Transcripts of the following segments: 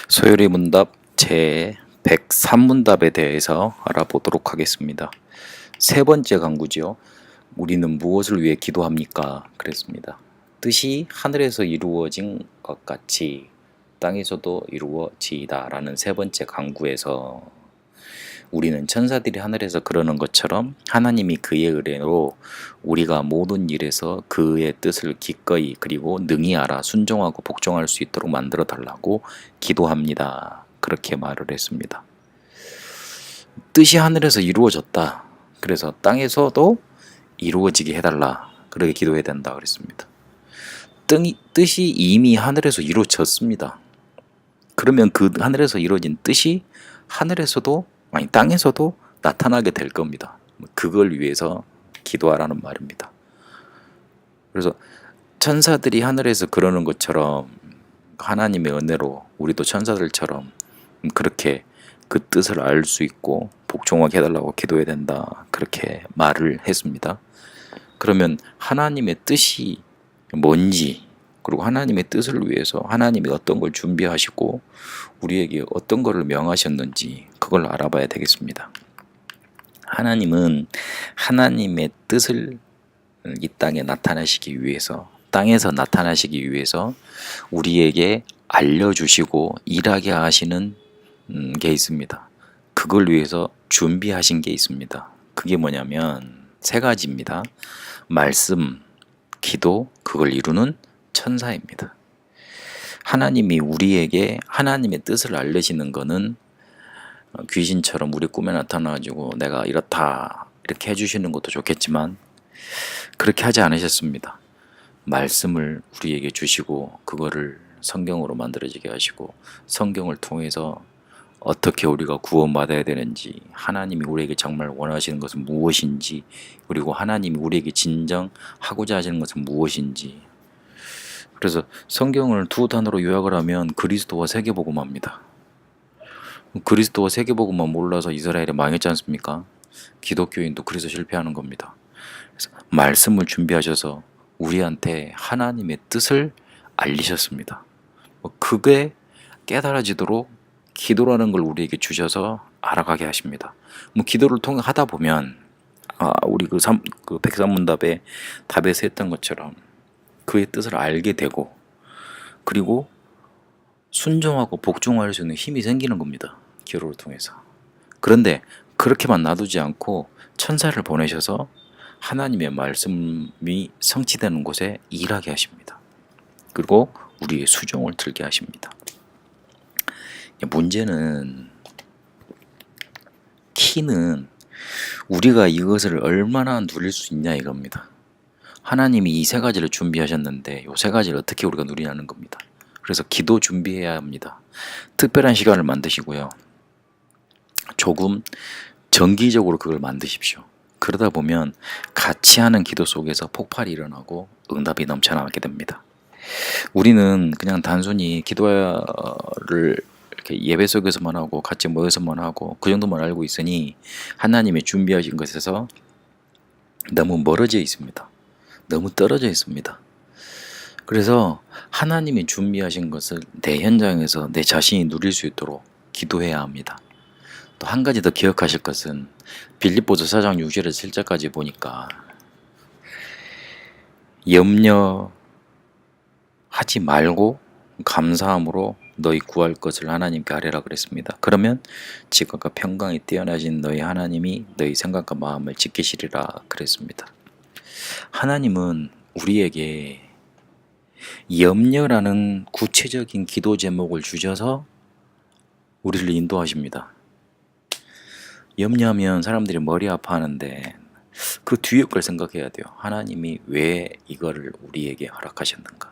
소요리 문답 제 103문답에 대해서 알아보도록 하겠습니다. 세 번째 강구죠. 우리는 무엇을 위해 기도합니까? 그랬습니다. 뜻이 하늘에서 이루어진 것 같이 땅에서도 이루어지이다 라는 세 번째 강구에서 우리는 천사들이 하늘에서 그러는 것처럼 하나님이 그의 의뢰로 우리가 모든 일에서 그의 뜻을 기꺼이 그리고 능히 알아 순종하고 복종할 수 있도록 만들어 달라고 기도합니다. 그렇게 말을 했습니다. 뜻이 하늘에서 이루어졌다. 그래서 땅에서도 이루어지게 해달라. 그렇게 기도해야 된다 그랬습니다. 뜻이 이미 하늘에서 이루어졌습니다. 그러면 그 하늘에서 이루어진 뜻이 하늘에서도 아니 땅에서도 나타나게 될 겁니다. 그걸 위해서 기도하라는 말입니다. 그래서 천사들이 하늘에서 그러는 것처럼 하나님의 은혜로 우리도 천사들처럼 그렇게 그 뜻을 알 수 있고 복종하게 해달라고 기도해야 된다. 그렇게 말을 했습니다. 그러면 하나님의 뜻이 뭔지 그리고 하나님의 뜻을 위해서 하나님이 어떤 걸 준비하시고 우리에게 어떤 것을 명하셨는지 그걸 알아봐야 되겠습니다. 하나님은 하나님의 뜻을 이 땅에 나타내시기 위해서 땅에서 나타나시기 위해서 우리에게 알려주시고 일하게 하시는 게 있습니다. 그걸 위해서 준비하신 게 있습니다. 그게 뭐냐면 세 가지입니다. 말씀, 기도, 그걸 이루는 천사입니다. 하나님이 우리에게 하나님의 뜻을 알려시는 거는 귀신처럼 우리 꿈에 나타나가지고 내가 이렇다 이렇게 해주시는 것도 좋겠지만 그렇게 하지 않으셨습니다. 말씀을 우리에게 주시고 그거를 성경으로 만들어지게 하시고 성경을 통해서 어떻게 우리가 구원받아야 되는지 하나님이 우리에게 정말 원하시는 것은 무엇인지 그리고 하나님이 우리에게 진정하고자 하시는 것은 무엇인지 그래서 성경을 두 단어로 요약을 하면 그리스도와 세계복음화입니다. 그리스도와 세계복음만 몰라서 이스라엘이 망했지 않습니까? 기독교인도 그래서 실패하는 겁니다. 그래서 말씀을 준비하셔서 우리한테 하나님의 뜻을 알리셨습니다. 그게 깨달아지도록 기도라는 걸 우리에게 주셔서 알아가게 하십니다. 기도를 통해 하다 보면 우리 그 103문답에 답에서 했던 것처럼 그의 뜻을 알게 되고 그리고 순종하고 복종할 수 있는 힘이 생기는 겁니다. 기도를 통해서. 그런데 그렇게만 놔두지 않고 천사를 보내셔서 하나님의 말씀이 성취되는 곳에 일하게 하십니다. 그리고 우리의 수종을 들게 하십니다. 문제는 키는 우리가 이것을 얼마나 누릴 수 있냐 이겁니다. 하나님이 이 세 가지를 준비하셨는데 이 세 가지를 어떻게 우리가 누리냐는 겁니다. 그래서 기도 준비해야 합니다. 특별한 시간을 만드시고요. 조금 정기적으로 그걸 만드십시오. 그러다 보면 같이 하는 기도 속에서 폭발이 일어나고 응답이 넘쳐나게 됩니다. 우리는 그냥 단순히 기도를 이렇게 예배 속에서만 하고 같이 모여서만 하고 그 정도만 알고 있으니 하나님이 준비하신 것에서 너무 멀어져 있습니다. 너무 떨어져 있습니다. 그래서 하나님이 준비하신 것을 내 현장에서 내 자신이 누릴 수 있도록 기도해야 합니다. 또 한 가지 더 기억하실 것은 빌립보서 4장 6절에서 7절까지 보니까 염려하지 말고 감사함으로 너희 구할 것을 하나님께 아뢰라 그랬습니다. 그러면 지각과 평강이 뛰어나신 너희 하나님이 너희 생각과 마음을 지키시리라 그랬습니다. 하나님은 우리에게 염려라는 구체적인 기도 제목을 주셔서 우리를 인도하십니다. 염려하면 사람들이 머리 아파하는데 그 뒤에 걸 생각해야 돼요. 하나님이 왜 이거를 우리에게 허락하셨는가?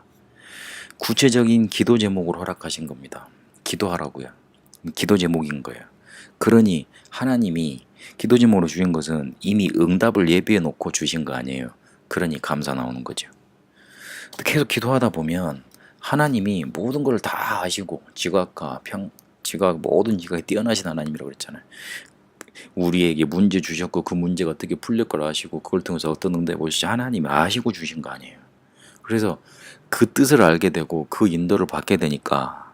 구체적인 기도 제목으로 허락하신 겁니다. 기도하라고요. 기도 제목인 거예요. 그러니 하나님이 기도 제목으로 주신 것은 이미 응답을 예비해 놓고 주신 거 아니에요. 그러니 감사 나오는 거죠. 계속 기도하다 보면 하나님이 모든 걸 다 아시고 지각 모든 지각이 뛰어나신 하나님이라고 그랬잖아요. 우리에게 문제 주셨고 그 문제가 어떻게 풀릴 걸 아시고 그걸 통해서 어떤 응답을 보시지 하나님이 아시고 주신 거 아니에요. 그래서 그 뜻을 알게 되고 그 인도를 받게 되니까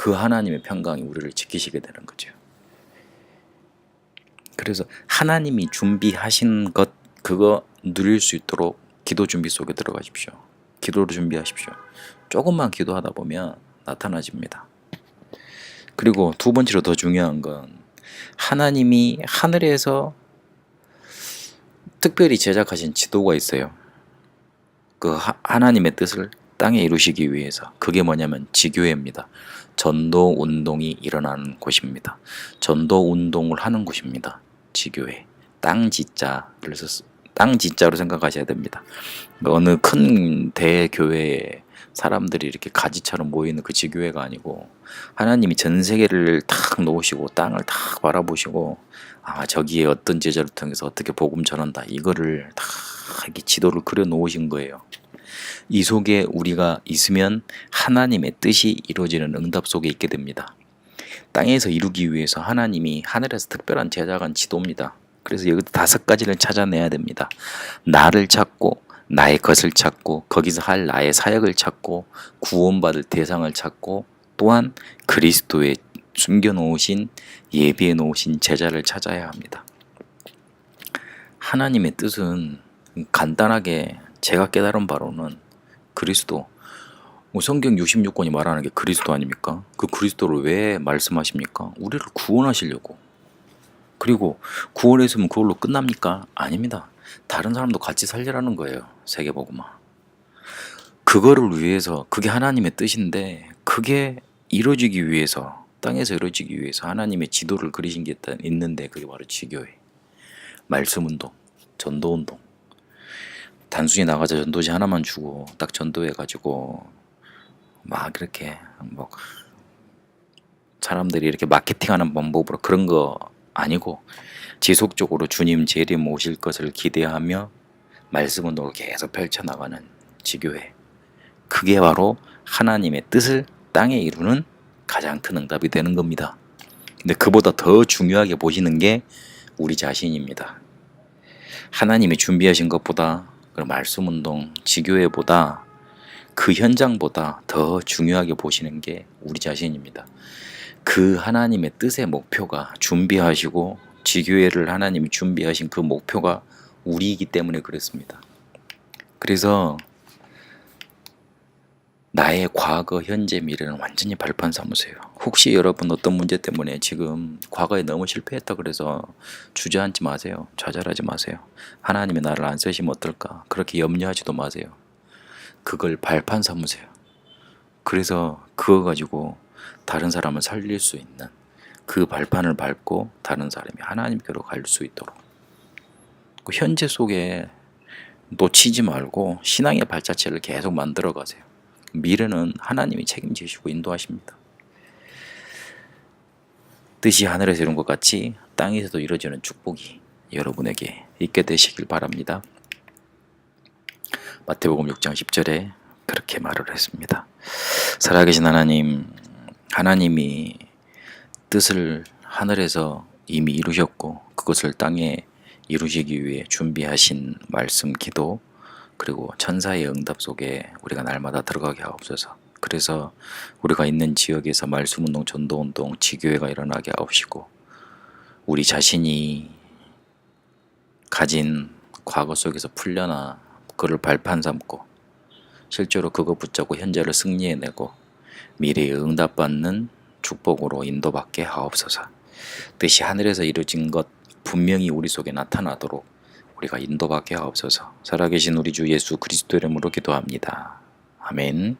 그 하나님의 평강이 우리를 지키시게 되는 거죠. 그래서 하나님이 준비하신 것 그거 누릴 수 있도록 기도 준비 속에 들어가십시오. 기도를 준비하십시오. 조금만 기도하다 보면 나타나집니다. 그리고 두 번째로 더 중요한 건 하나님이 하늘에서 특별히 제작하신 지도가 있어요. 그 하나님의 뜻을 땅에 이루시기 위해서. 그게 뭐냐면 지교회입니다. 전도 운동이 일어나는 곳입니다. 전도 운동을 하는 곳입니다. 지교회. 땅 지자로 생각하셔야 됩니다. 어느 큰 대교회에 사람들이 이렇게 가지처럼 모이는 그 지교회가 아니고 하나님이 전 세계를 탁 놓으시고 땅을 탁 바라보시고 저기에 어떤 제자를 통해서 어떻게 복음 전한다 이거를 다 이렇게 지도를 그려 놓으신 거예요. 이 속에 우리가 있으면 하나님의 뜻이 이루어지는 응답 속에 있게 됩니다. 땅에서 이루기 위해서 하나님이 하늘에서 특별한 제작한 지도입니다. 그래서 여기 5가지를 찾아내야 됩니다. 나를 찾고 나의 것을 찾고 거기서 할 나의 사역을 찾고 구원받을 대상을 찾고 또한 그리스도의 숨겨놓으신 예비해 놓으신 제자를 찾아야 합니다. 하나님의 뜻은 간단하게 제가 깨달은 바로는 그리스도 성경 66권이 말하는 게 그리스도 아닙니까? 그 그리스도를 왜 말씀하십니까? 우리를 구원하시려고. 그리고 구원했으면 그걸로 끝납니까? 아닙니다. 다른 사람도 같이 살리라는 거예요. 세계복음화. 그거를 위해서 그게 하나님의 뜻인데 그게 이루어지기 위해서 땅에서 이루어지기 위해서 하나님의 지도를 그리신 게 있는데 그게 바로 지교회. 말씀운동, 전도운동. 단순히 나가자 전도지 하나만 주고 딱 전도해가지고 막 이렇게 뭐 사람들이 이렇게 마케팅하는 방법으로 그런 거 아니고 지속적으로 주님 재림 오실 것을 기대하며 말씀 운동을 계속 펼쳐나가는 지교회. 그게 바로 하나님의 뜻을 땅에 이루는 가장 큰 응답이 되는 겁니다. 근데 그보다 더 중요하게 보시는 게 우리 자신입니다. 하나님이 준비하신 것보다 그 말씀 운동, 지교회보다 그 현장보다 더 중요하게 보시는 게 우리 자신입니다. 그 하나님의 뜻의 목표가 준비하시고 지교회를 하나님이 준비하신 그 목표가 우리이기 때문에 그렇습니다. 그래서 나의 과거, 현재, 미래는 완전히 발판 삼으세요. 혹시 여러분 어떤 문제 때문에 지금 과거에 너무 실패했다 그래서 주저앉지 마세요. 좌절하지 마세요. 하나님이 나를 안 쓰시면 어떨까? 그렇게 염려하지도 마세요. 그걸 발판 삼으세요. 그래서 그거 가지고 다른 사람을 살릴 수 있는 그 발판을 밟고 다른 사람이 하나님께로 갈 수 있도록 그 현재 속에 놓치지 말고 신앙의 발자취를 계속 만들어 가세요. 미래는 하나님이 책임지시고 인도하십니다. 뜻이 하늘에서 이룬 것 같이 땅에서도 이루어지는 축복이 여러분에게 있게 되시길 바랍니다. 마태복음 6장 10절에 그렇게 말을 했습니다. 살아계신 하나님, 하나님이 뜻을 하늘에서 이미 이루셨고 그것을 땅에 이루시기 위해 준비하신 말씀, 기도 그리고 천사의 응답 속에 우리가 날마다 들어가게 하옵소서. 그래서 우리가 있는 지역에서 말씀운동, 전도운동, 지교회가 일어나게 하옵시고 우리 자신이 가진 과거 속에서 풀려나 그를 발판 삼고 실제로 그거 붙잡고 현재를 승리해내고 미래에 응답받는 축복으로 인도받게 하옵소서. 뜻이 하늘에서 이루어진 것 분명히 우리 속에 나타나도록 우리가 인도받게 하옵소서. 살아계신 우리 주 예수 그리스도 이름으로 기도합니다. 아멘.